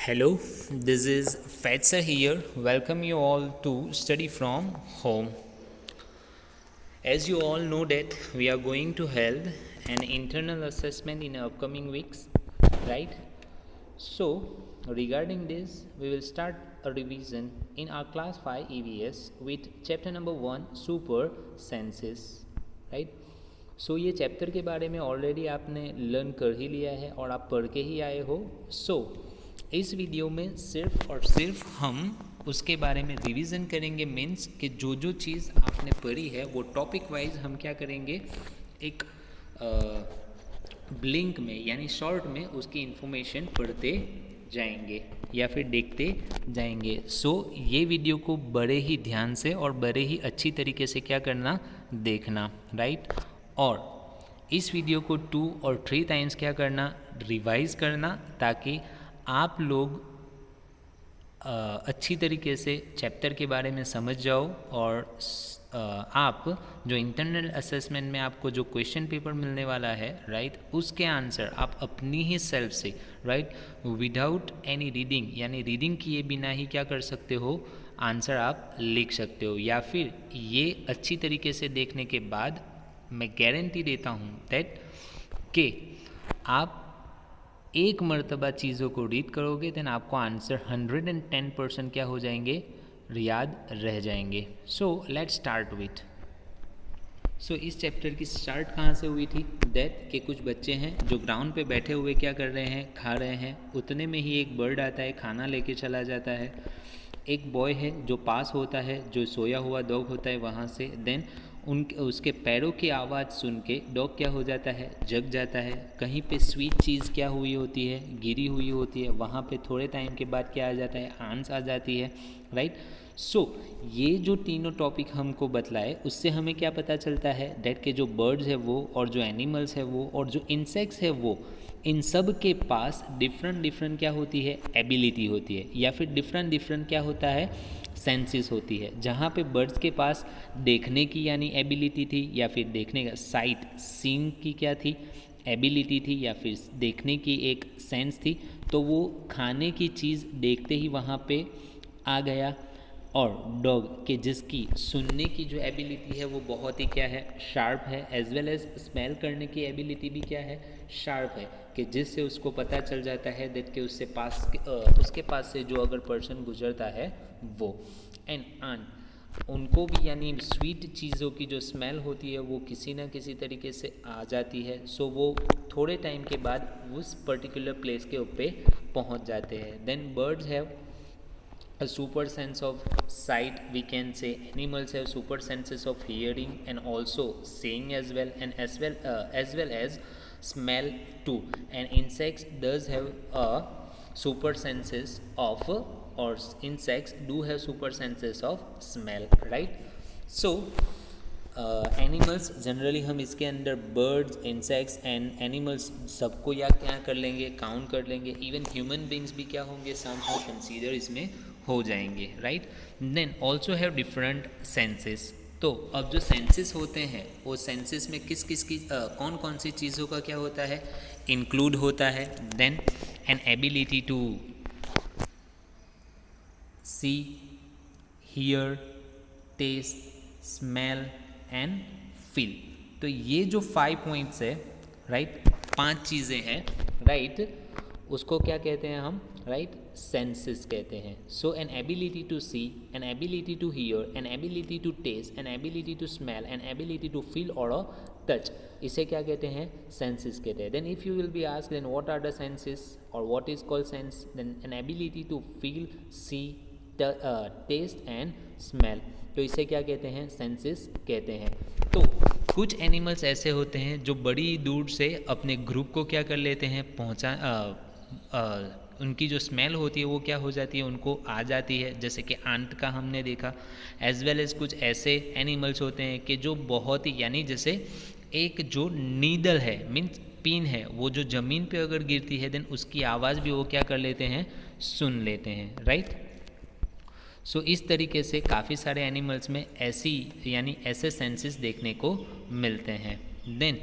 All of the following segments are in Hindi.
Hello, this is Fetsa here. Welcome you all to Study from Home. As you all know that we are going to hold an internal assessment in upcoming weeks, right? So, regarding this, we will start a revision in our class 5 EVS with chapter number 1 super senses, right? सो ये चैप्टर के बारे में ऑलरेडी आपने लर्न कर ही लिया है और आप पढ़ के ही आए हो. इस वीडियो में सिर्फ और सिर्फ हम उसके बारे में रिवीजन करेंगे. मीन्स कि जो जो चीज़ आपने पढ़ी है वो टॉपिक वाइज हम क्या करेंगे, एक ब्लिंक में यानी शॉर्ट में उसकी इन्फॉर्मेशन पढ़ते जाएंगे या फिर देखते जाएंगे. ये वीडियो को बड़े ही ध्यान से और बड़े ही अच्छी तरीके से क्या करना, देखना, राइट. और इस वीडियो को 2 और 3 टाइम्स क्या करना, रिवाइज करना, ताकि आप लोग अच्छी तरीके से चैप्टर के बारे में समझ जाओ और आप जो इंटरनल असेसमेंट में आपको जो क्वेश्चन पेपर मिलने वाला है, राइट, उसके आंसर आप अपनी ही सेल्फ से, राइट, विदाउट एनी रीडिंग यानी रीडिंग किए बिना ही क्या कर सकते हो, आंसर आप लिख सकते हो. या फिर ये अच्छी तरीके से देखने के बाद मैं गारंटी देता हूँ दैट कि आप एक मर्तबा चीज़ों को रीड करोगे देन आपको आंसर 110% क्या हो जाएंगे, याद रह जाएंगे. Let's start with. इस चैप्टर की स्टार्ट कहाँ से हुई थी, दैट कि कुछ बच्चे हैं जो ग्राउंड पे बैठे हुए क्या कर रहे हैं, खा रहे हैं. उतने में ही एक बर्ड आता है, खाना लेके चला जाता है. एक बॉय है जो पास होता है, जो सोया हुआ डॉग होता है वहाँ से. देन उसके पैरों की आवाज़ सुन के डॉग क्या हो जाता है, जग जाता है. कहीं पे स्वीट चीज़ क्या हुई होती है, गिरी हुई होती है. वहाँ पे थोड़े टाइम के बाद क्या आ जाता है, आंस आ जाती है, राइट. ये जो तीनों टॉपिक हमको बतलाए उससे हमें क्या पता चलता है, दैट के जो बर्ड्स है वो और जो एनिमल्स है वो और जो इंसेक्ट्स है वो, इन सब के पास डिफरेंट क्या होती है, एबिलिटी होती है, या फिर डिफरेंट क्या होता है, सेंसेस होती है. जहाँ पे बर्ड्स के पास देखने की यानी एबिलिटी थी, या फिर देखने का साइट सीइंग की क्या थी, एबिलिटी थी, या फिर देखने की एक सेंस थी, तो वो खाने की चीज़ देखते ही वहाँ पे आ गया. और डॉग के जिसकी सुनने की जो एबिलिटी है वो बहुत ही क्या है, शार्प है. एज वेल एज स्मेल करने की एबिलिटी भी क्या है, शार्प है, कि जिससे उसको पता चल जाता है दैट कि उसके पास से जो अगर पर्सन गुजरता है वो. एंड उनको भी यानी स्वीट चीज़ों की जो स्मेल होती है वो किसी ना किसी तरीके से आ जाती है. वो थोड़े टाइम के बाद उस पर्टिकुलर प्लेस के ऊपर पहुंच जाते हैं. Then birds have a super sense of sight, we can say. Animals have super senses of hearing and also seeing as well, and as well as smell too. And insects does have a super senses of or insects do have super senses of smell, right. Animals generally हम इसके अंदर बर्ड्स, इंसेक्ट्स एंड एनिमल्स सबको या क्या कर लेंगे, काउंट कर लेंगे. इवन ह्यूमन बींग्स भी क्या होंगे, समहाउ कंसीडर इसमें हो जाएंगे, right. Then also have different senses. तो अब जो सेंसेस होते हैं वो सेंसेस में किस किस की कौन कौन सी चीज़ों का क्या होता है, इंक्लूड होता है. Then an ability to see, hear, taste, smell and feel. तो ये जो 5 पॉइंट्स है, राइट, 5 चीज़ें हैं, राइट, उसको क्या कहते हैं हम, राइट, सेंसेस कहते हैं. An ability to see, an ability to hear, an ability to taste, an ability to smell, an ability to feel और टच, इसे क्या कहते हैं, सेंसेस कहते हैं. Then if you will be asked then what are the senses और what is called sense, then an ability to feel, see, taste and smell, तो इसे क्या कहते हैं, सेंसेस कहते हैं. तो कुछ एनिमल्स ऐसे होते हैं जो बड़ी दूर से अपने ग्रुप को क्या कर लेते हैं, उनकी जो स्मेल होती है वो क्या हो जाती है, उनको आ जाती है, जैसे कि आंट का हमने देखा. एज वेल एज कुछ ऐसे एनिमल्स होते हैं कि जो बहुत ही यानी जैसे एक जो नीडल है, मीन्स पिन है, वो जो ज़मीन पे अगर गिरती है देन उसकी आवाज़ भी वो क्या कर लेते हैं, सुन लेते हैं, राइट. इस तरीके से काफ़ी सारे एनिमल्स में ऐसी यानी ऐसे सेंसेस देखने को मिलते हैं. देन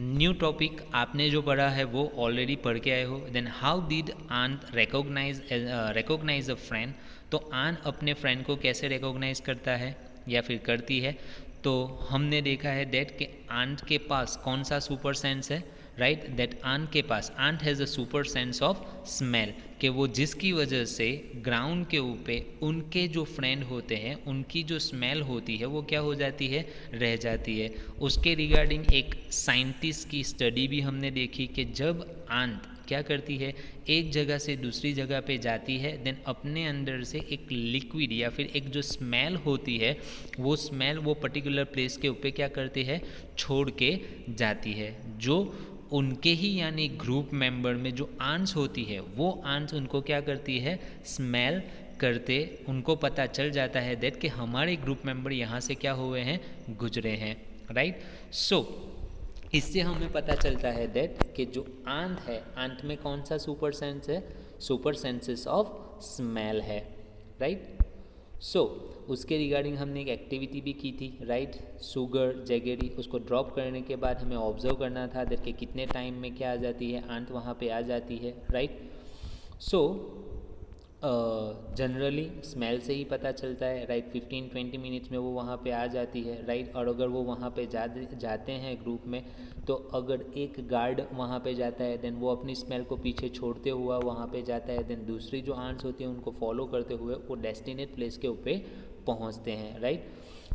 न्यू टॉपिक आपने जो पढ़ा है वो ऑलरेडी पढ़ के आए हो. Then how did ant recognise a friend. तो आंट अपने फ्रेंड को कैसे रिकॉग्नाइज करता है या फिर करती है. तो हमने देखा है दैट कि आंट के पास कौन सा सुपर सेंस है, राइट. दैट आंट के पास, ant has a super sense of smell, कि वो जिसकी वजह से ग्राउंड के ऊपर उनके जो फ्रेंड होते हैं उनकी जो स्मेल होती है वो क्या हो जाती है, रह जाती है. उसके रिगार्डिंग एक साइंटिस्ट की स्टडी भी हमने देखी कि जब आंट क्या करती है, एक जगह से दूसरी जगह पे जाती है, देन अपने अंदर से एक लिक्विड या फिर एक जो स्मेल होती है वो स्मेल वो पर्टिकुलर प्लेस के ऊपर क्या करती है, छोड़ के जाती है. जो उनके ही यानी ग्रुप मेंबर में जो आंट्स होती है वो आंट्स उनको क्या करती है, स्मेल करते उनको पता चल जाता है दैट कि हमारे ग्रुप मेंबर यहाँ से क्या हुए हैं, गुजरे हैं, राइट. सो इससे हमें पता चलता है दैट कि जो आंट है, आंट में कौन सा सुपर सेंस है, सुपर सेंसेस ऑफ स्मेल है, राइट. सो उसके रिगार्डिंग हमने एक एक्टिविटी भी की थी, राइट. शुगर जैगरी उसको ड्रॉप करने के बाद हमें ऑब्जर्व करना था दैट कि कितने टाइम में क्या आ जाती है, आंट वहाँ पे आ जाती है, राइट. सो जनरली स्मेल से ही पता चलता है, राइट. 15-20 मिनट्स में वो वहाँ पे आ जाती है, राइट. और अगर वो वहाँ पे जाते हैं ग्रुप में, तो अगर एक गार्ड वहाँ पे जाता है देन वो अपनी स्मेल को पीछे छोड़ते हुआ वहाँ पे जाता है, देन दूसरी जो आंट्स होती हैं उनको फॉलो करते हुए वो डेस्टिनेट प्लेस के ऊपर पहुँचते हैं, राइट.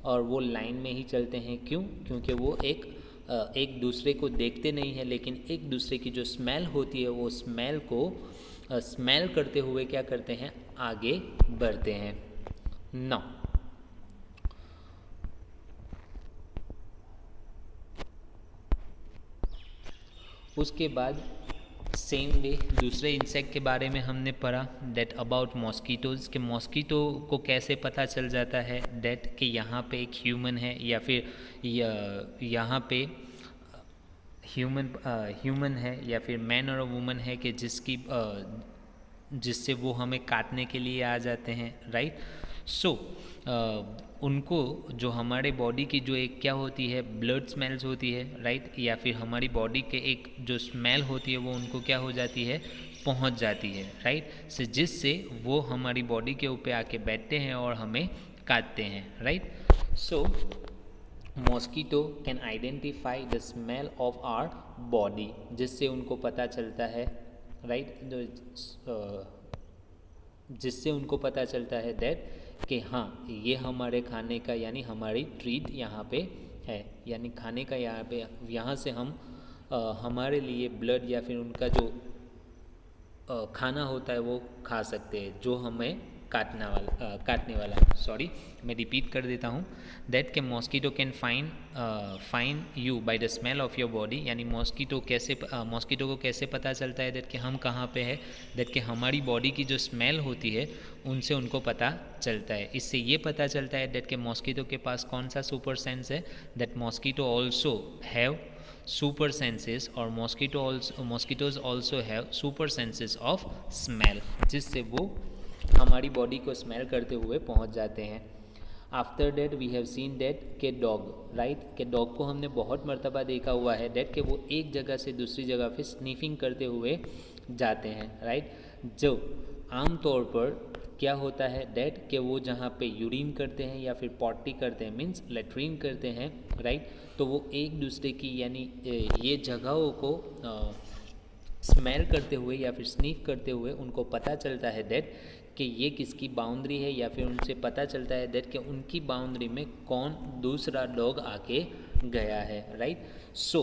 और वो लाइन में ही चलते हैं, क्यों, क्योंकि वो एक दूसरे को देखते नहीं है, लेकिन एक दूसरे की जो स्मेल होती है वो स्मेल को स्मेल करते हुए क्या करते हैं, आगे बढ़ते हैं. नाउ उसके बाद सेम वे दूसरे इंसेक्ट के बारे में हमने पढ़ा दैट अबाउट मॉस्कीटोज़, के मॉस्कीटो को कैसे पता चल जाता है दैट कि यहाँ पे एक ह्यूमन है या फिर यहाँ पे ह्यूमन है या फिर मैन और वुमन है कि जिससे वो हमें काटने के लिए आ जाते हैं, राइट. सो उनको जो हमारे बॉडी की जो एक क्या होती है, ब्लड स्मेल्स होती है, राइट. या फिर हमारी बॉडी के एक जो स्मेल होती है वो उनको क्या हो जाती है, पहुंच जाती है, राइट. से जिससे वो हमारी बॉडी के ऊपर आके बैठते हैं और हमें काटते हैं, right. So mosquito can identify the smell of our body, जिससे उनको पता चलता है, राइट. जिससे उनको पता चलता है दैट कि हाँ ये हमारे खाने का यानी हमारी ट्रीट यहाँ पे है, यानी खाने का यहाँ से हम हमारे लिए ब्लड या फिर उनका जो खाना होता है वो खा सकते हैं, जो हमें काटने वाला. सॉरी, मैं रिपीट कर देता हूँ दैट के mosquito can fine you by the smell of your body, यानी मॉस्कीटो को कैसे पता चलता है दैट कि हम कहाँ पे है, दैट कि हमारी बॉडी की जो स्मेल होती है उनसे उनको पता चलता है. इससे ये पता चलता है दैट कि मॉस्कीटो के पास कौन सा सुपर सेंस है, that mosquito also have super senses और mosquitoes also have super senses of smell, जिससे वो हमारी बॉडी को स्मेल करते हुए पहुंच जाते हैं. After that we have seen that के डॉग, राइट. के डॉग को हमने बहुत मर्तबा देखा हुआ है डेट के वो एक जगह से दूसरी जगह पे स्नीफिंग करते हुए जाते हैं, राइट. जो आमतौर पर क्या होता है डेट कि वो जहाँ पे यूरिन करते हैं या फिर पॉटी करते हैं, मीन्स लेट्रिन करते हैं, राइट. तो वो एक दूसरे की यानी ये जगहों को स्मेल करते हुए या फिर स्नीफ करते हुए उनको पता चलता है दैट कि ये किसकी बाउंड्री है, या फिर उनसे पता चलता है दैट कि उनकी बाउंड्री में कौन दूसरा डॉग आके गया है, right. So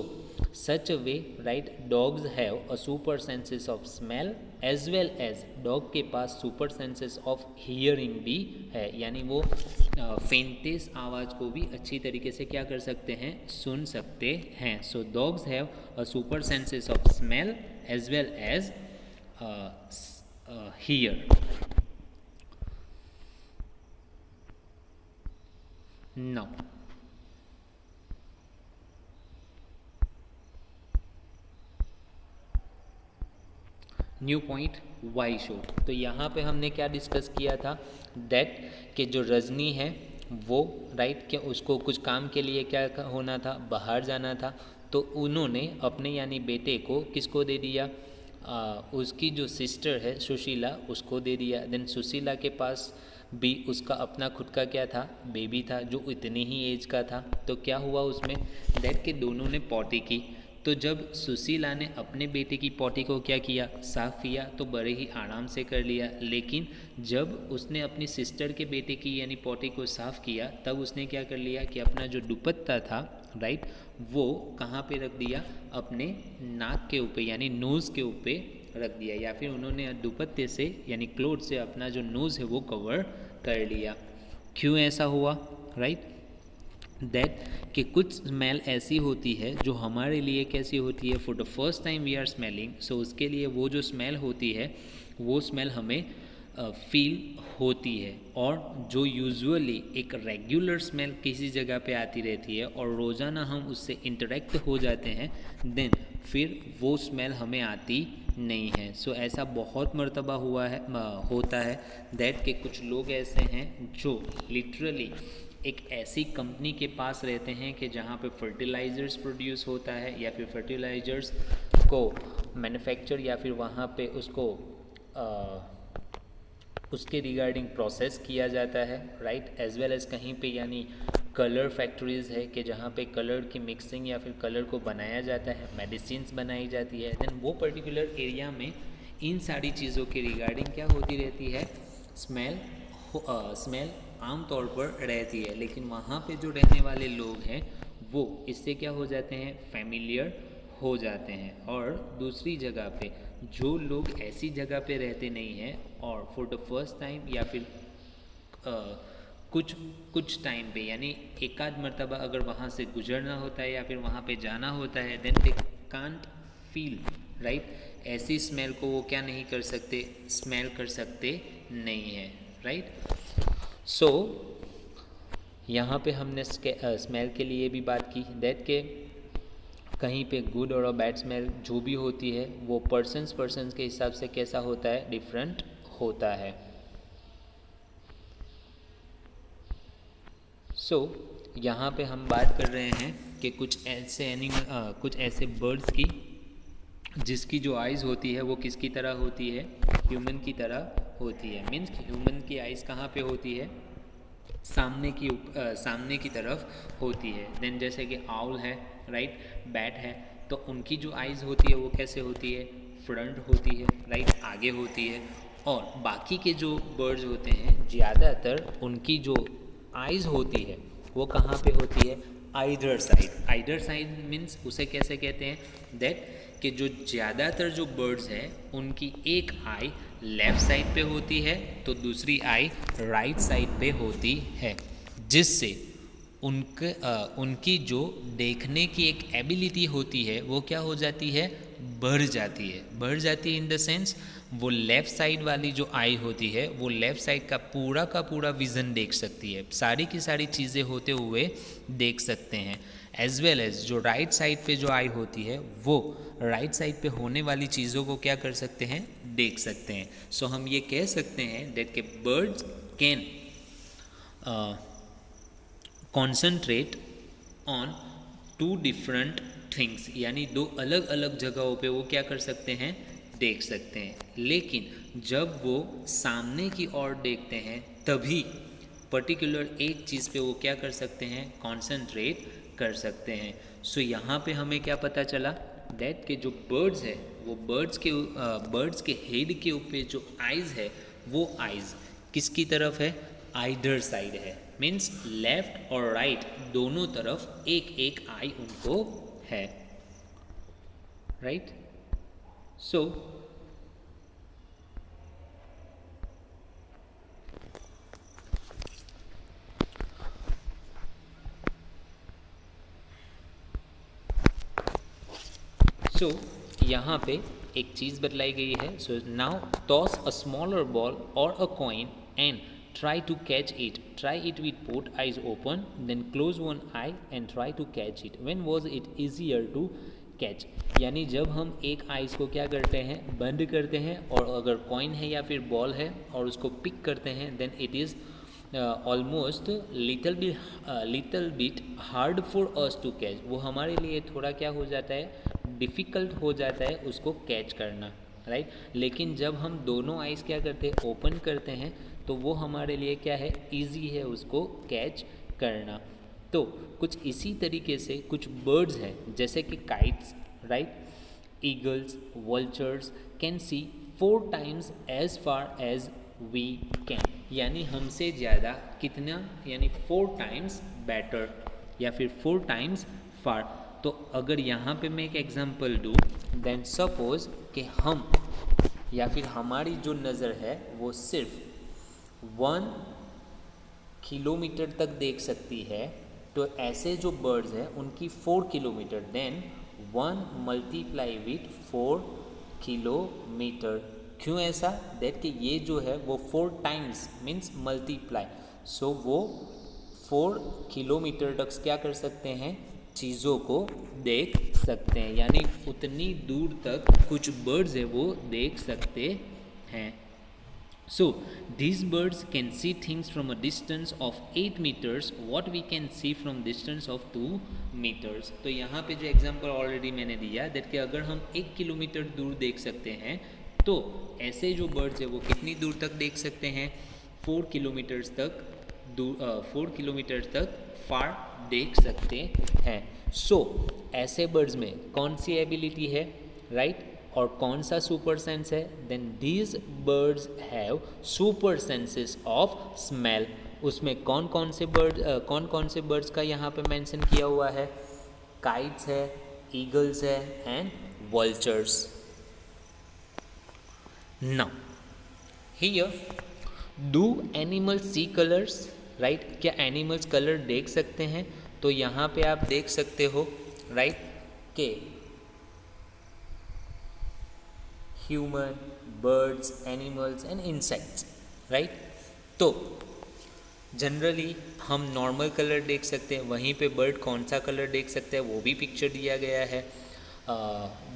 such way, right, dogs have a super senses of smell as well as dog के पास सुपर सेंसेस ऑफ हियरिंग भी है, यानी वो फेंटेस आवाज़ को भी अच्छी तरीके से क्या कर सकते हैं, सुन सकते हैं. So dogs have a super senses of smell as well as hear. Now new point why show. तो यहाँ पे हमने क्या डिस्कस किया था दैट कि जो रजनी है वो, राइट, कि उसको कुछ काम के लिए क्या होना था, बाहर जाना था. तो उन्होंने अपने यानी बेटे को किसको दे दिया, उसकी जो सिस्टर है सुशीला उसको दे दिया। देन सुशीला के पास भी उसका अपना खुद का क्या था, बेबी था जो इतनी ही एज का था। तो क्या हुआ उसमें, दैट के दोनों ने पॉटी की। तो जब सुशीला ने अपने बेटे की पॉटी को क्या किया, साफ़ किया, तो बड़े ही आराम से कर लिया। लेकिन जब उसने अपनी सिस्टर के बेटे की यानी पॉटी को साफ़ किया, तब उसने क्या कर लिया कि अपना जो दुपट्टा था, राइट, वो कहाँ पे रख दिया, अपने नाक के ऊपर यानी नोज़ के ऊपर रख दिया, या फिर उन्होंने दुपट्टे से यानी क्लोथ से अपना जो नोज़ है वो कवर कर लिया। क्यों ऐसा हुआ, राइट, दैट कि कुछ स्मेल ऐसी होती है जो हमारे लिए कैसी होती है, for the first time we are smelling, so उसके लिए वो जो स्मेल होती है वो स्मेल हमें फील होती है। और जो यूजुअली एक रेगुलर स्मेल किसी जगह पे आती रहती है और रोज़ाना हम उससे इंटरेक्ट हो जाते हैं, देन फिर वो स्मेल हमें आती नहीं है। सो ऐसा बहुत मर्तबा हुआ है होता है दैट के कुछ लोग ऐसे हैं जो लिटरली एक ऐसी कंपनी के पास रहते हैं कि जहाँ पे फर्टिलाइज़र्स प्रोड्यूस होता है या फिर फर्टिलाइज़र्स को मैन्युफैक्चर या फिर वहाँ पे उसको उसके रिगार्डिंग प्रोसेस किया जाता है, राइट, एज वेल एज़ कहीं पे यानी कलर फैक्ट्रीज़ है कि जहाँ पे कलर की मिक्सिंग या फिर कलर को बनाया जाता है, मेडिसिन्स बनाई जाती है। देन वो पर्टिकुलर एरिया में इन सारी चीज़ों के रिगार्डिंग क्या होती रहती है, स्मेल आम तौर पर रहती है। लेकिन वहाँ पे जो रहने वाले लोग हैं वो इससे क्या हो जाते हैं, फैमिलियर हो जाते हैं। और दूसरी जगह पे जो लोग ऐसी जगह पे रहते नहीं हैं और फॉर द फर्स्ट टाइम या फिर कुछ टाइम पे यानी एक आध मरतबा अगर वहाँ से गुजरना होता है या फिर वहाँ पे जाना होता है, then they can't feel, right, ऐसी स्मेल को वो क्या नहीं कर सकते, स्मेल कर सकते नहीं है, राइट। सो यहाँ पे हमने स्मेल के लिए भी बात की दैट के कहीं पे गुड और बैड स्मेल जो भी होती है वो पर्सन्स के हिसाब से कैसा होता है, डिफरेंट होता है। सो यहाँ पे हम बात कर रहे हैं कि कुछ ऐसे बर्ड्स की जिसकी जो आइज़ होती है वो किसकी तरह होती है, ह्यूमन की तरह होती है। मीन्स ह्यूमन की आइज़ कहाँ पे होती है, सामने की तरफ होती है। देन जैसे कि आउल है, राइट, बैट है, तो उनकी जो आइज़ होती है वो कैसे होती है, फ्रंट होती है, राइट, आगे होती है। और बाकी के जो बर्ड्स होते हैं ज़्यादातर उनकी जो आइज़ होती है वो कहाँ पे होती है, either side. Either side means उसे कैसे कहते हैं, दैट कि जो ज़्यादातर जो बर्ड्स हैं उनकी एक आई लेफ़्ट साइड पे होती है तो दूसरी आई राइट साइड पे होती है, जिससे उनकी जो देखने की एक एबिलिटी होती है वो क्या हो जाती है, बढ़ जाती है इन द सेंस वो लेफ़्ट साइड वाली जो आई होती है वो लेफ़्ट साइड का पूरा विज़न देख सकती है, सारी की सारी चीज़ें होते हुए देख सकते हैं। एज वेल एज जो राइट साइड पे जो आई होती है वो राइट साइड पे होने वाली चीज़ों को क्या कर सकते हैं, देख सकते हैं। सो हम ये कह सकते हैं दैट के birds can concentrate on two different things, यानी दो अलग अलग जगहों पे वो क्या कर सकते हैं, देख सकते हैं। लेकिन जब वो सामने की ओर देखते हैं तभी पर्टिकुलर एक चीज़ पे वो क्या कर सकते हैं, कॉन्सेंट्रेट कर सकते हैं। सो यहाँ पे हमें क्या पता चला, दैट के जो बर्ड्स है वो बर्ड्स के हेड के ऊपर जो आइज़ है वो आइज़ किसकी तरफ है, आइदर साइड है। मीन्स लेफ्ट और राइट दोनों तरफ एक एक आई उनको है, राइट। सो यहाँ पे एक चीज़ बतलाई गई है। So now toss a smaller ball और a coin and try to catch it. Try it with both eyes open, then close one eye and try to catch it. When was it easier to catch? यानी जब हम एक आइज़ को क्या करते हैं, बंद करते हैं, और अगर कॉइन है या फिर बॉल है और उसको पिक करते हैं, then it is almost little bit hard for us to catch, वो हमारे लिए थोड़ा क्या हो जाता है, डिफ़िकल्ट हो जाता है उसको कैच करना, राइट। लेकिन जब हम दोनों आइज़ क्या करते हैं, ओपन करते हैं, तो वो हमारे लिए क्या है, ईजी है उसको कैच करना। तो कुछ इसी तरीके से कुछ बर्ड्स हैं जैसे कि kites, right, eagles, vultures can see 4 times as far as we can, यानी हमसे ज़्यादा कितना, यानी 4 times बेटर या फिर 4 times फार। तो अगर यहाँ पे मैं एक एग्जांपल दूँ, देन सपोज कि हम या फिर हमारी जो नज़र है वो सिर्फ 1 किलोमीटर तक देख सकती है, तो ऐसे जो बर्ड्स हैं उनकी 4 kilometre, then 1 multiply with 4 kilometre. क्यों ऐसा, दैट कि ये जो है वो 4 times मीन्स मल्टीप्लाई, सो वो 4 किलोमीटर तक क्या कर सकते हैं, चीज़ों को देख सकते हैं, यानी उतनी दूर तक कुछ बर्ड्स है वो देख सकते हैं। So these birds can see things from a distance of 8 meters what we can see from distance of 2 meters। तो यहाँ पे जो एग्जांपल ऑलरेडी मैंने दिया दैट कि अगर हम 1 किलोमीटर दूर देख सकते हैं, तो ऐसे जो बर्ड्स है वो कितनी दूर तक देख सकते हैं, 4 किलोमीटर्स तक दूर, 4 किलोमीटर तक फार देख सकते हैं। सो ऐसे बर्ड्स में कौन सी एबिलिटी है, राइट, और कौन सा सुपर सेंस है, then these birds have super senses of smell. उसमें कौन कौन से बर्ड्स का यहाँ पे मेंशन किया हुआ है, काइट्स है, ईगल्स है and vultures. Now here do animals see colours, right, क्या एनिमल्स कलर देख सकते हैं, तो यहाँ पे आप देख सकते हो, राइट, के human, birds, animals and insects, right. तो जनरली हम नॉर्मल कलर देख सकते हैं, वहीं पे बर्ड कौन सा कलर देख सकते हैं वो भी पिक्चर दिया गया है।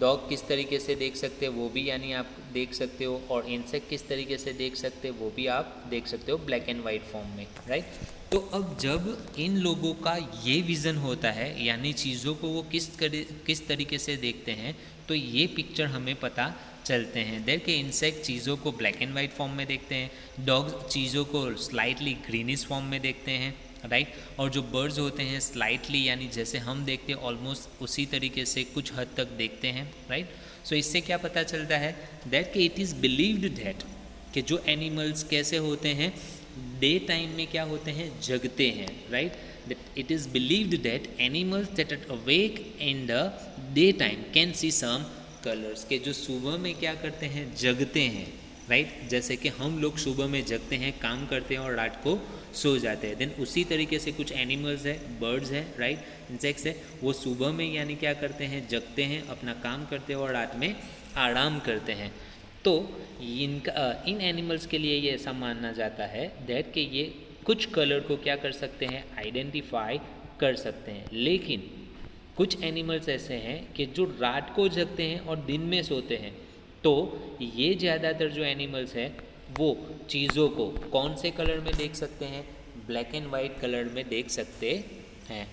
डॉग किस तरीके से देख सकते हैं वो भी यानी आप देख सकते हो, और इंसेक्ट किस तरीके से देख सकते हैं वो भी आप देख सकते हो ब्लैक एंड वाइट फॉर्म में, राइट। तो अब जब इन लोगों का ये विज़न होता है, यानी चीज़ों को वो किस तरीके से देखते हैं, तो ये पिक्चर हमें पता चलते हैं। देख के इंसेक्ट चीज़ों को ब्लैक एंड वाइट फॉर्म में देखते हैं, डॉग्स चीज़ों को स्लाइटली ग्रीनिश फॉर्म में देखते हैं, राइट, और जो बर्ड्स होते हैं स्लाइटली, यानी जैसे हम देखते हैं ऑलमोस्ट उसी तरीके से कुछ हद तक देखते हैं, राइट। सो इससे क्या पता चलता है, दैट कि इट इज़ बिलीव्ड दैट कि जो एनिमल्स कैसे होते हैं, डे टाइम में क्या होते हैं, जगते हैं, right. That it is believed that animals that are awake in the day time can see some colours, के जो सुबह में क्या करते हैं, जगते हैं, राइट, जैसे कि हम लोग सुबह में जगते हैं, काम करते हैं और रात को सो जाते हैं। देन उसी तरीके से कुछ एनिमल्स है, बर्ड्स है, राइट, इंसेक्ट्स है, वो सुबह में यानी क्या करते हैं, जगते हैं, अपना काम करते हैं और रात में आराम करते हैं। तो इन एनिमल्स के लिए ये ऐसा माना जाता है दैट कि ये कुछ कलर को क्या कर सकते हैं, आइडेंटिफाई कर सकते हैं। लेकिन कुछ एनिमल्स ऐसे हैं कि जो रात को जगते हैं और दिन में सोते हैं, तो ये ज़्यादातर जो एनिमल्स हैं वो चीज़ों को कौन से कलर में देख सकते हैं, ब्लैक एंड वाइट कलर में देख सकते हैं।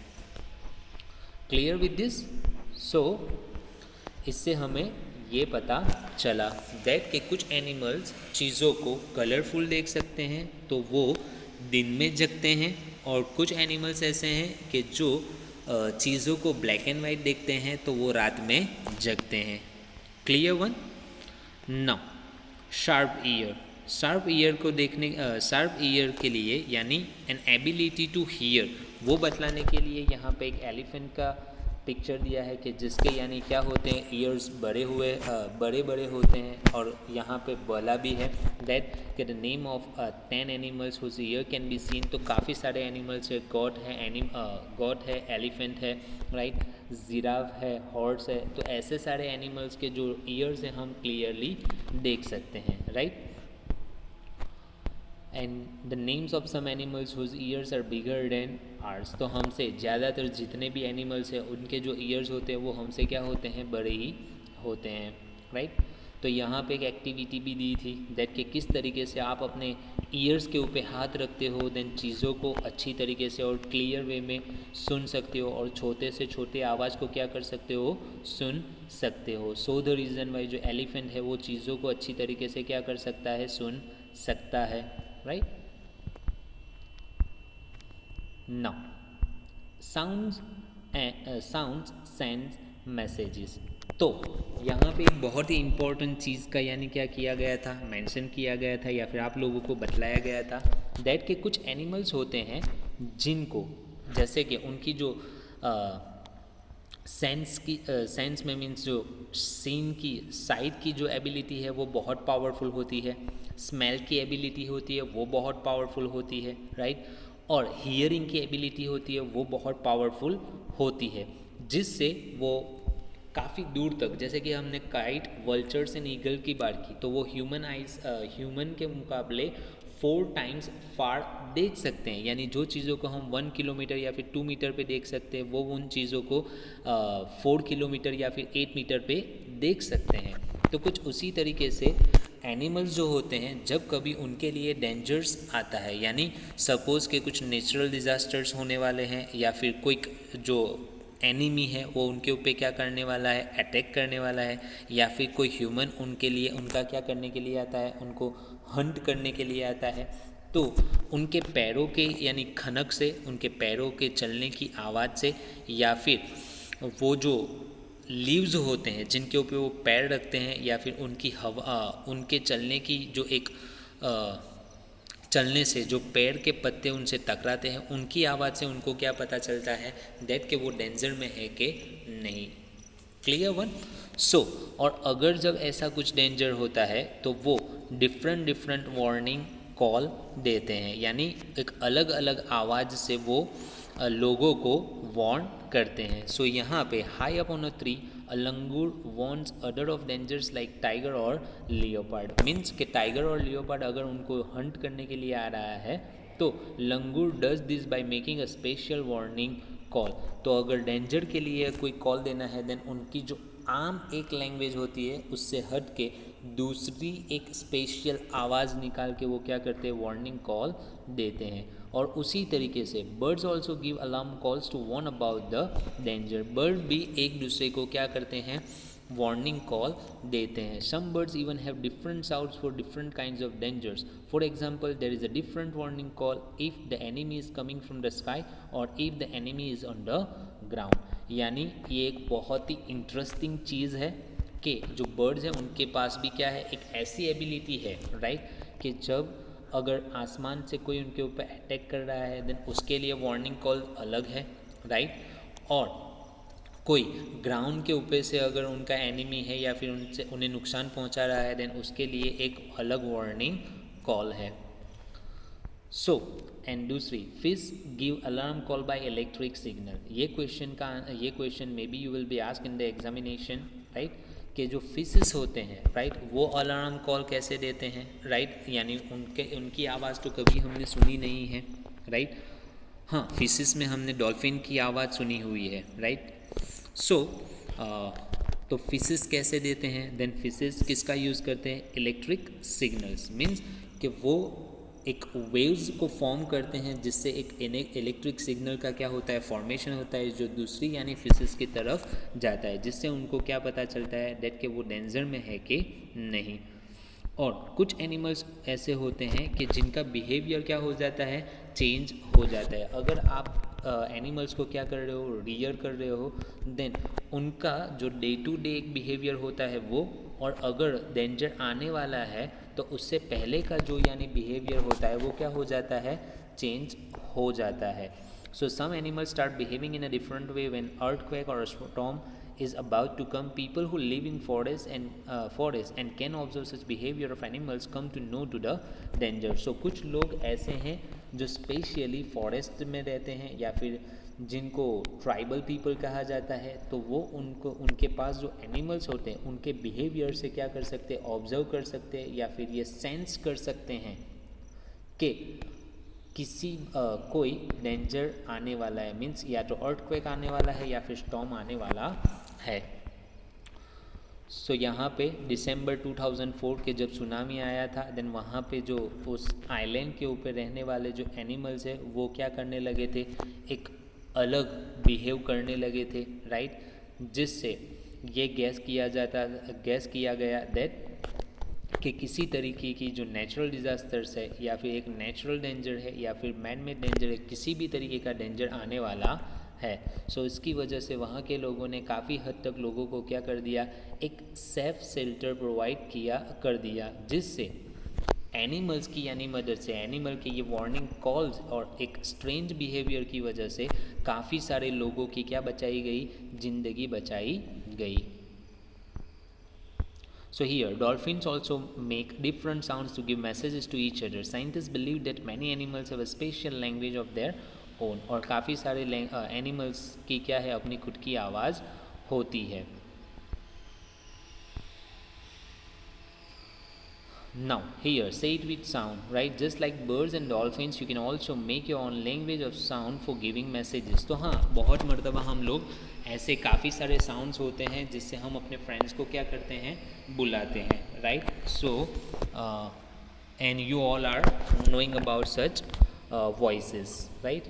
Clear with this? सो इससे हमें ये पता चला दैट कि कुछ एनिमल्स चीज़ों को कलरफुल देख सकते हैं तो वो दिन में जगते हैं, और कुछ एनिमल्स ऐसे हैं कि जो चीज़ों को ब्लैक एंड वाइट देखते हैं तो वो रात में जगते हैं। Clear one? Now sharp year, sharp year को देखने, शार्प ईयर के लिए यानी एन एबिलिटी टू हियर, वो बतलाने के लिए यहाँ पे एक एलिफेंट का पिक्चर दिया है कि जिसके यानी क्या होते हैं, ईयर्स बड़े बड़े होते हैं, और यहाँ पे बोला भी है दैट कि the name of 10 animals whose ear can be seen. तो काफ़ी सारे एनिमल्स है, गॉट है, एलिफेंट है, राइट, जिराफ है, हॉर्स है, तो ऐसे सारे एनिमल्स के जो ईयर्स हैं हम क्लियरली देख सकते हैं, right. And the names of some animals whose ears are bigger than ours, तो हमसे ज़्यादातर जितने भी एनिमल्स हैं उनके जो ईयर्स होते हैं वो हमसे क्या होते हैं, बड़े ही होते हैं, राइट। तो यहाँ पे एक एक्टिविटी भी दी थी दैट कि किस तरीके से आप अपने ईयर्स के ऊपर हाथ रखते हो, देन चीज़ों को अच्छी तरीके से और क्लियर वे में सुन सकते हो और छोटे से छोटे आवाज़ को क्या कर सकते हो, सुन सकते हो। सो द रीज़न वाई जो एलिफेंट है वो चीज़ों को अच्छी तरीके से क्या कर सकता है, सुन सकता है, right. Now sounds sends messages. तो यहाँ पे एक बहुत ही इम्पोर्टेंट चीज़ का यानी क्या किया गया था, मेंशन किया गया था या फिर आप लोगों को बतलाया गया था दैट के कुछ एनिमल्स होते हैं जिनको जैसे कि उनकी जो सेंस में मीन्स जो सीन की साइट की जो एबिलिटी है वो बहुत पावरफुल होती है, स्मेल की एबिलिटी होती है वो बहुत पावरफुल होती है, राइट, और हियरिंग की एबिलिटी होती है वो बहुत पावरफुल होती है, जिससे वो काफ़ी दूर तक, जैसे कि हमने काइट, वल्चर्स एंड ईगल की बात की, तो वो ह्यूमन के मुकाबले 4 टाइम्स फार देख सकते हैं। यानी जो चीज़ों को हम 1 किलोमीटर या फिर 2 मीटर पे देख सकते हैं वो उन चीज़ों को 4 किलोमीटर या फिर 8 मीटर पे देख सकते हैं। तो कुछ उसी तरीके से एनिमल्स जो होते हैं जब कभी उनके लिए डेंजर्स आता है, यानी सपोज़ के कुछ नेचुरल डिज़ास्टर्स होने वाले हैं या फिर कोई जो एनिमी है वो उनके ऊपर क्या करने वाला है, अटैक करने वाला है, या फिर कोई ह्यूमन उनके लिए उनका क्या करने के लिए आता है, उनको हंट करने के लिए आता है, तो उनके पैरों के यानी खनक से, उनके पैरों के चलने की आवाज़ से, या फिर वो जो लीव्स होते हैं जिनके ऊपर वो पैर रखते हैं, या फिर उनकी हवा, उनके चलने की जो एक चलने से जो पेड़ के पत्ते उनसे टकराते हैं उनकी आवाज़ से उनको क्या पता चलता है दैट कि वो डेंजर में है कि नहीं। Clear one. सो और अगर जब ऐसा कुछ डेंजर होता है तो वो डिफरेंट वार्निंग कॉल देते हैं, यानी एक अलग अलग आवाज़ से वो लोगों को वार्न करते हैं। सो यहाँ पे high up on a tree a langur warns other of dangers like tiger और लियोपार्ड। मीन्स कि टाइगर और लियोपार्ड अगर उनको हंट करने के लिए आ रहा है तो langur does this by making a special warning call. तो अगर डेंजर के लिए कोई कॉल देना है देन उनकी जो आम एक लैंग्वेज होती है उससे हट के दूसरी एक स्पेशल आवाज़ निकाल के वो क्या करते हैं, वार्निंग कॉल देते हैं। और उसी तरीके से birds also give alarm calls to warn about the danger. Bird भी एक दूसरे को क्या करते हैं, वार्निंग कॉल देते हैं। Some birds even have different sounds for different kinds of dangers. For example there is a different warning call if the enemy is coming from the sky और if the enemy is on the ground. यानी ये एक बहुत ही इंटरेस्टिंग चीज़ है कि जो बर्ड्स हैं उनके पास भी क्या है, एक ऐसी एबिलिटी है, राइट, कि जब अगर आसमान से कोई उनके ऊपर अटैक कर रहा है देन उसके लिए वार्निंग कॉल अलग है, राइट, और कोई ग्राउंड के ऊपर से अगर उनका एनिमी है या फिर उनसे उन्हें नुकसान पहुंचा रहा है देन उसके लिए एक अलग वार्निंग कॉल है। सो एंड दूसरी fish give alarm call by electric signal. ये question may be you will be ask in the examination, right, कि जो फिशेस होते हैं, राइट, वो अलार्म कॉल कैसे देते हैं, राइट, यानी उनकी आवाज़ तो कभी हमने सुनी नहीं है, राइट। हाँ, फिशेस में हमने डॉल्फिन की आवाज़ सुनी हुई है, राइट। सो तो फिशेस कैसे देते हैं, देन फिशेस किसका यूज़ करते हैं, इलेक्ट्रिक सिग्नल्स। मीन्स कि वो एक वेव्स को फॉर्म करते हैं जिससे एक इलेक्ट्रिक सिग्नल का क्या होता है, फॉर्मेशन होता है जो दूसरी यानी फिशेस की तरफ जाता है, जिससे उनको क्या पता चलता है दैट कि वो डेंजर में है कि नहीं। और कुछ एनिमल्स ऐसे होते हैं कि जिनका बिहेवियर क्या हो जाता है, चेंज हो जाता है। अगर आप एनिमल्स को क्या कर रहे हो, रियर कर रहे हो, देन उनका जो डे टू डे एक बिहेवियर होता है वो, और अगर डेंजर आने वाला है तो उससे पहले का जो यानी बिहेवियर होता है वो क्या हो जाता है, चेंज हो जाता है। So some animals start behaving in a different way when earthquake और storm is about to come. People who live in forests and can observe such behavior of animals come to know to the danger. So कुछ लोग ऐसे हैं जो स्पेशली फॉरेस्ट में रहते हैं या फिर जिनको ट्राइबल पीपल कहा जाता है, तो वो उनके पास जो एनिमल्स होते हैं उनके बिहेवियर से क्या कर सकते हैं, ऑब्जर्व कर सकते हैं या फिर ये सेंस कर सकते हैं कि किसी कोई डेंजर आने वाला है। मीन्स या तो अर्थक्वेक आने वाला है या फिर स्टॉर्म आने वाला है। सो यहाँ पे दिसंबर 2004 के जब सुनामी आया था, देन वहाँ पे जो उस आइलैंड के ऊपर रहने वाले जो एनिमल्स है वो क्या करने लगे थे, एक अलग बिहेव करने लगे थे, राइट, जिससे ये गैस किया गया दैट कि किसी तरीके की जो नेचुरल डिज़ास्टर्स है या फिर एक नेचुरल डेंजर है या फिर मैन मेड डेंजर है, किसी भी तरीके का डेंजर आने वाला है। सो इसकी वजह से वहाँ के लोगों ने काफ़ी हद तक लोगों को क्या कर दिया, एक सेफ शेल्टर प्रोवाइड कर दिया, जिससे एनिमल्स की यानी मदद से एनिमल के ये वार्निंग कॉल्स और एक स्ट्रेंज बिहेवियर की वजह से काफ़ी सारे लोगों की क्या बचाई गई, ज़िंदगी बचाई गई। So here, dolphins also make different sounds to give messages to each other. Scientists believe that many animals have a special language of their own. और काफ़ी सारे एनिमल्स की क्या है, अपनी खुद की आवाज़ होती है। Now here, say it with sound, right? Just like birds and dolphins, you can also make your own language of sound for giving messages. तो हाँ, बहुत मर्तबा हम लोग ऐसे काफ़ी सारे साउंड्स होते हैं जिससे हम अपने फ्रेंड्स को क्या करते हैं, बुलाते हैं, right. So and you all are knowing about such voices, right.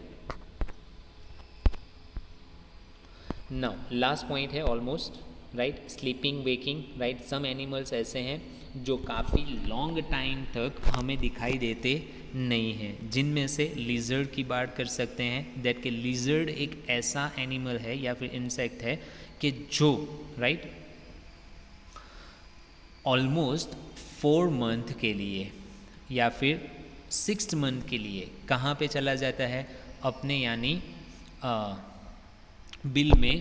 Now last point है almost, right, sleeping waking, right. Some animals ऐसे हैं जो काफ़ी लॉन्ग टाइम तक हमें दिखाई देते नहीं हैं, जिनमें से लिजर्ड की बात कर सकते हैं। दैट के लिजर्ड एक ऐसा एनिमल है या फिर इंसेक्ट है कि जो, राइट, ऑलमोस्ट 4 मंथ के लिए या फिर 6 मंथ के लिए कहाँ पे चला जाता है, अपने यानी बिल में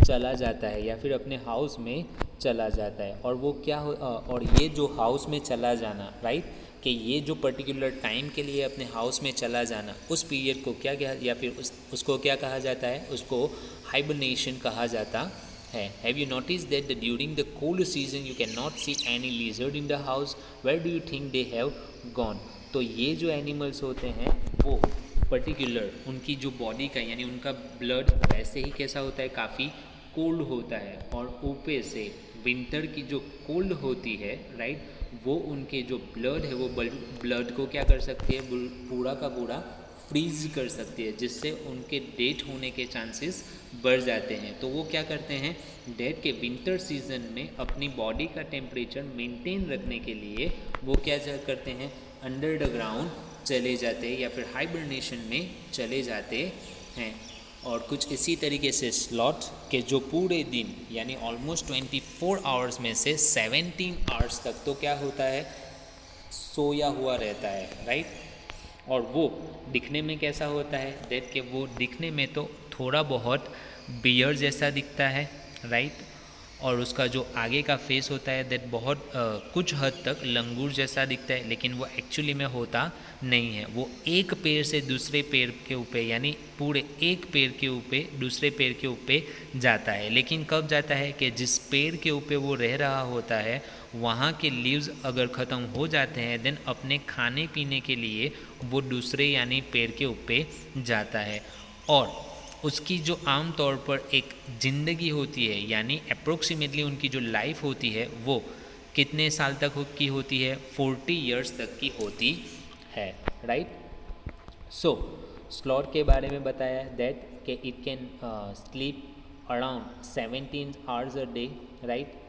चला जाता है या फिर अपने हाउस में चला जाता है। और वो क्या हो, और ये जो हाउस में चला जाना, राइट, कि ये जो पर्टिकुलर टाइम के लिए अपने हाउस में चला जाना, उस पीरियड को क्या या फिर उसको क्या कहा जाता है, उसको हाइबरनेशन कहा जाता है। Have you notice that during the cold season you can not see any lizard in the house, where do you think they have gone. तो ये जो एनिमल्स होते हैं वो पर्टिकुलर उनकी जो बॉडी का यानी उनका ब्लड वैसे ही कैसा होता है, काफ़ी कोल्ड होता है, और ऊपर से विंटर की जो कोल्ड होती है, राइट, वो उनके जो ब्लड है वो ब्लड को क्या कर सकती है, पूरा का पूरा फ्रीज कर सकती है, जिससे उनके डेथ होने के चांसेस बढ़ जाते हैं। तो वो क्या करते हैं, डेथ के विंटर सीजन में अपनी बॉडी का टेम्परेचर मेंटेन रखने के लिए वो क्या करते हैं, अंडर द ग्राउंड चले जाते हैं या फिर हाइबरनेशन में चले जाते हैं। और कुछ इसी तरीके से स्लॉथ के जो पूरे दिन यानी ऑलमोस्ट 24 आवर्स में से 17 आवर्स तक तो क्या होता है, सोया हुआ रहता है, राइट। और वो दिखने में कैसा होता है, दैट के वो दिखने में तो थोड़ा बहुत बियर जैसा दिखता है, राइट, और उसका जो आगे का फेस होता है दैट बहुत कुछ हद तक लंगूर जैसा दिखता है, लेकिन वो एक्चुअली में होता नहीं है। वो एक पैर से दूसरे पैर के ऊपर यानी पूरे एक पैर के ऊपर दूसरे पैर के ऊपर जाता है, लेकिन कब जाता है कि जिस पैर के ऊपर वो रह रहा होता है वहाँ के लीव्स अगर ख़त्म हो जाते हैं, देन अपने खाने पीने के लिए वो दूसरे यानी पैर के ऊपर जाता है। और उसकी जो आम तौर पर एक ज़िंदगी होती है यानी अप्रोक्सीमेटली उनकी जो लाइफ होती है वो कितने साल तक की होती है, 40 ईयर्स तक की होती है, राइट। सो स्लॉथ के बारे में बताया दैट कि it can sleep around 17 hours a day, right.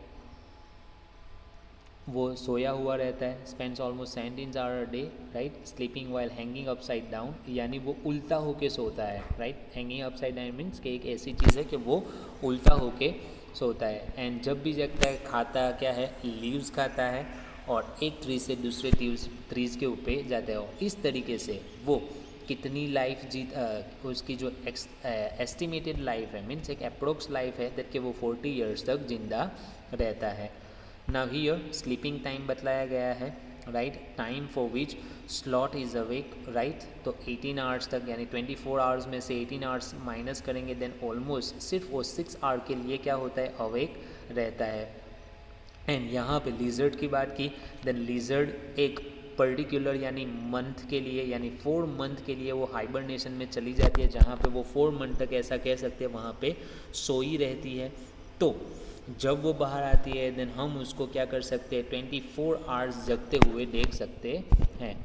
वो सोया हुआ रहता है, spends almost 17 hour a day, right, sleeping while hanging upside down, यानी वो उल्टा होके सोता है, right. Hanging upside down means कि एक ऐसी चीज़ है कि वो उल्टा होके सोता है। एंड जब भी जगता है खाता क्या है, लीव्स खाता है और एक ट्री से दूसरे ट्रीज के ऊपर जाता है। और इस तरीके से वो कितनी लाइफ उसकी जो एस्टिमेटेड लाइफ है मीन्स एक अप्रोक्स लाइफ है दैट कि वो 40 ईयर्स तक जिंदा रहता है। नाउ हियर स्लीपिंग टाइम बतलाया गया है, right, time for which sloth is awake, right. तो 18 आवर्स तक यानी 24 आवर्स में से 18 आवर्स माइनस करेंगे, देन ऑलमोस्ट सिर्फ वो 6 आवर के लिए क्या होता है, अवेक रहता है। एंड यहाँ पे लिजर्ड की बात की, देन लिजर्ड एक पर्टिकुलर यानी मंथ के लिए यानी 4 मंथ के लिए वो हाइबरनेशन में चली जाती है, जहाँ पे वो 4 मंथ तक ऐसा कह सकते हैं वहाँ पे सोई रहती है। तो जब वो बाहर आती है देन हम उसको क्या कर सकते हैं 24 आवर्स जगते हुए देख सकते हैं।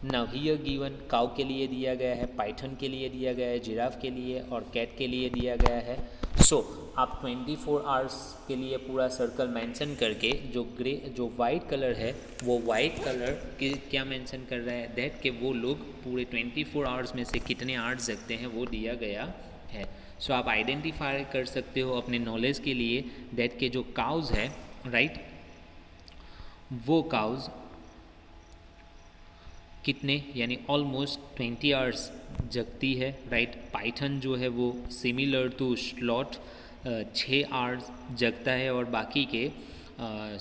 नाउ हियर गिवन काउ के लिए दिया गया है, पाइथन के लिए दिया गया है, जिराफ के लिए और कैट के लिए दिया गया है। सो आप 24 आवर्स के लिए पूरा सर्कल मेंशन करके जो वाइट कलर है वो वाइट कलर की क्या मेंशन कर रहा है दैट कि वो लोग पूरे 24 आवर्स में से कितने आवर्स जगते हैं वो दिया गया है। सो आप आइडेंटिफाई कर सकते हो अपने नॉलेज के लिए दैट के जो काउज है राइट वो काउज कितने यानी ऑलमोस्ट 20 आवर्स जगती है राइट। पाइथन जो है वो सिमिलर टू स्लॉट 6 आवर्स जगता है और बाकी के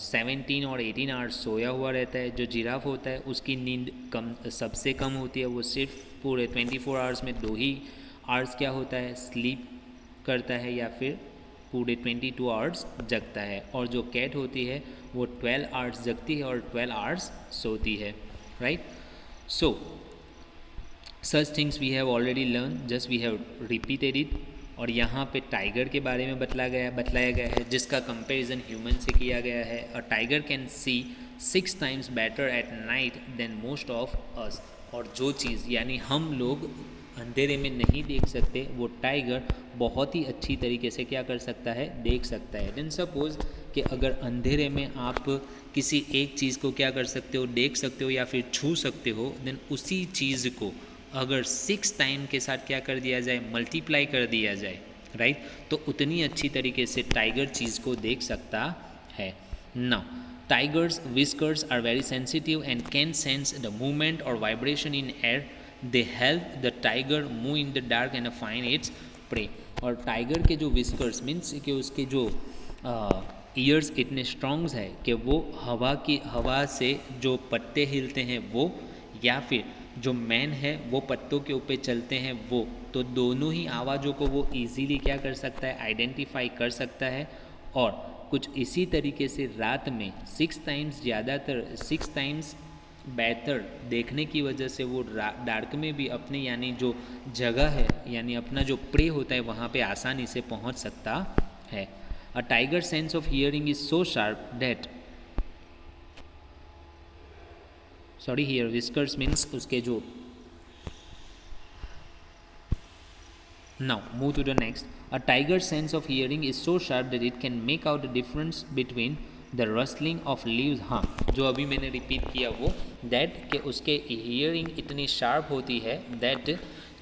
17 और 18 आवर्स सोया हुआ रहता है। जो जिराफ होता है उसकी नींद कम सबसे कम होती है, वो सिर्फ पूरे 24 आवर्स में 2 ही आवर्स क्या होता है स्लीप करता है या फिर पूरे 22 आवर्स जगता है। और जो कैट होती है वो 12 आवर्स जगती है और 12 आवर्स सोती है right. So, such things we have already learned, just we have repeated it। और यहाँ पे टाइगर के बारे में बतलाया गया है जिसका कंपैरिजन ह्यूमन से किया गया है। A tiger can see 6 times better at night than most of us. और जो चीज़ यानी हम लोग अंधेरे में नहीं देख सकते वो टाइगर बहुत ही अच्छी तरीके से क्या कर सकता है देख सकता है। देन सपोज कि अगर अंधेरे में आप किसी एक चीज़ को क्या कर सकते हो देख सकते हो या फिर छू सकते हो देन उसी चीज़ को अगर 6 टाइम के साथ क्या कर दिया जाए मल्टीप्लाई कर दिया जाए राइट तो उतनी अच्छी तरीके से टाइगर चीज़ को देख सकता है। Now tigers whiskers are very sensitive and can sense the movement or vibration in air। they help the tiger move in the dark and find its prey। और टाइगर के जो विस्कर्स मीन्स कि उसके जो ईयर्स इतने स्ट्रॉन्ग्स है कि वो हवा से जो पत्ते हिलते हैं वो या फिर जो मैन है वो पत्तों के ऊपर चलते हैं वो, तो दोनों ही आवाज़ों को वो इजीली क्या कर सकता है आइडेंटिफाई कर सकता है। और कुछ इसी तरीके से रात में 6 टाइम्स बेहतर देखने की वजह से वो डार्क में भी अपने यानी जो जगह है यानी अपना जो प्रे होता है वहाँ पे आसानी से पहुँच सकता है। A tiger sense of hearing is so sharp that here whiskers means उसके जो Now move to the next. A tiger's sense of hearing is so sharp that it can make out the difference between the rustling of leaves। हाँ जो अभी मैंने रिपीट किया वो दैट कि उसके हियरिंग इतनी शार्प होती है दैट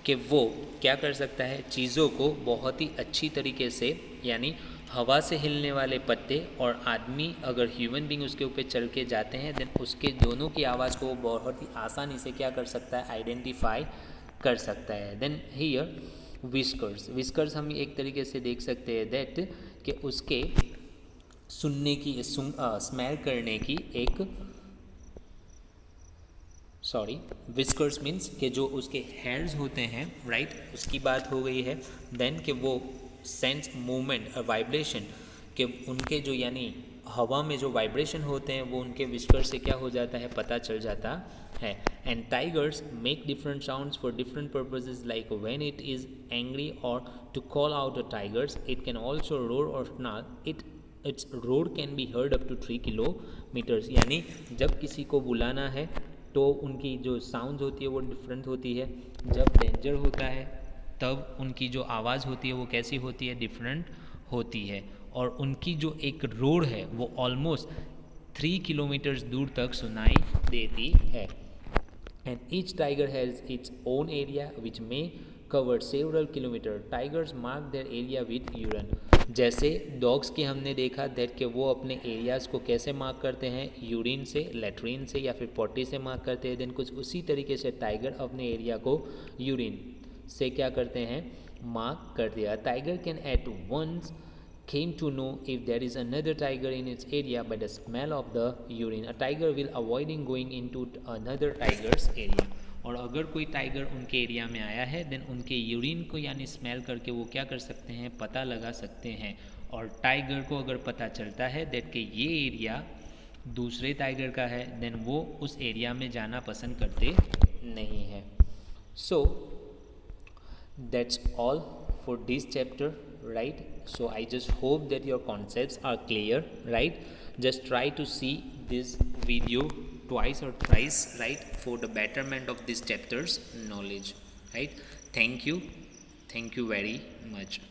कि वो क्या कर सकता है चीज़ों को बहुत ही अच्छी तरीके से यानी हवा से हिलने वाले पत्ते और आदमी अगर ह्यूमन बींग उसके ऊपर चल के जाते हैं देन उसके दोनों की आवाज़ को वो बहुत ही आसानी से क्या कर सकता है आइडेंटिफाई कर सकता है। देन हियर विस्कर्स हम एक तरीके से देख सकते हैं दैट कि उसके सुनने की स्मेल करने की एक विस्कर्स मीन्स कि जो उसके हैंड्स होते हैं राइट उसकी बात हो गई है। देन कि वो सेंस मूवमेंट वाइब्रेशन कि उनके जो यानी हवा में जो वाइब्रेशन होते हैं वो उनके विस्कर से क्या हो जाता है पता चल जाता है। And tigers make different sounds for different purposes like when it is angry और to call out a tigers it can also roar और snarl its roar can be heard up to 3 kilometres. यानी जब किसी को बुलाना है तो उनकी जो साउंड होती है वो डिफरेंट होती है, जब डेंजर होता है तब उनकी जो आवाज़ होती है वो कैसी होती है डिफरेंट होती है। और उनकी जो एक रोर है वो ऑलमोस्ट 3 किलोमीटर्स दूर तक सुनाई देती है। And each tiger has its own area which may cover several kilometre. Tigers mark their area with urine. जैसे डॉग्स की हमने देखा दैट कि वो अपने एरियाज़ को कैसे मार्क करते हैं यूरिन से, लेट्रिन से या फिर पॉटी से मार्क करते हैं। देन कुछ उसी तरीके से टाइगर अपने एरिया को यूरिन से क्या करते हैं मार्क कर दिया। Tiger can at once came to know if there is another tiger in its area by the smell of the urine. A tiger will avoiding going into another tiger's area। और अगर कोई टाइगर उनके एरिया में आया है देन उनके यूरिन को यानी स्मेल करके वो क्या कर सकते हैं पता लगा सकते हैं। और टाइगर को अगर पता चलता है दैट कि ये एरिया दूसरे टाइगर का है देन वो उस एरिया में जाना पसंद करते नहीं है। So that's all for this chapter। right? So I just hope that your concepts are clear, right? Just try to see this video twice or thrice, right, for the betterment of this chapter's knowledge, right? Thank you very much.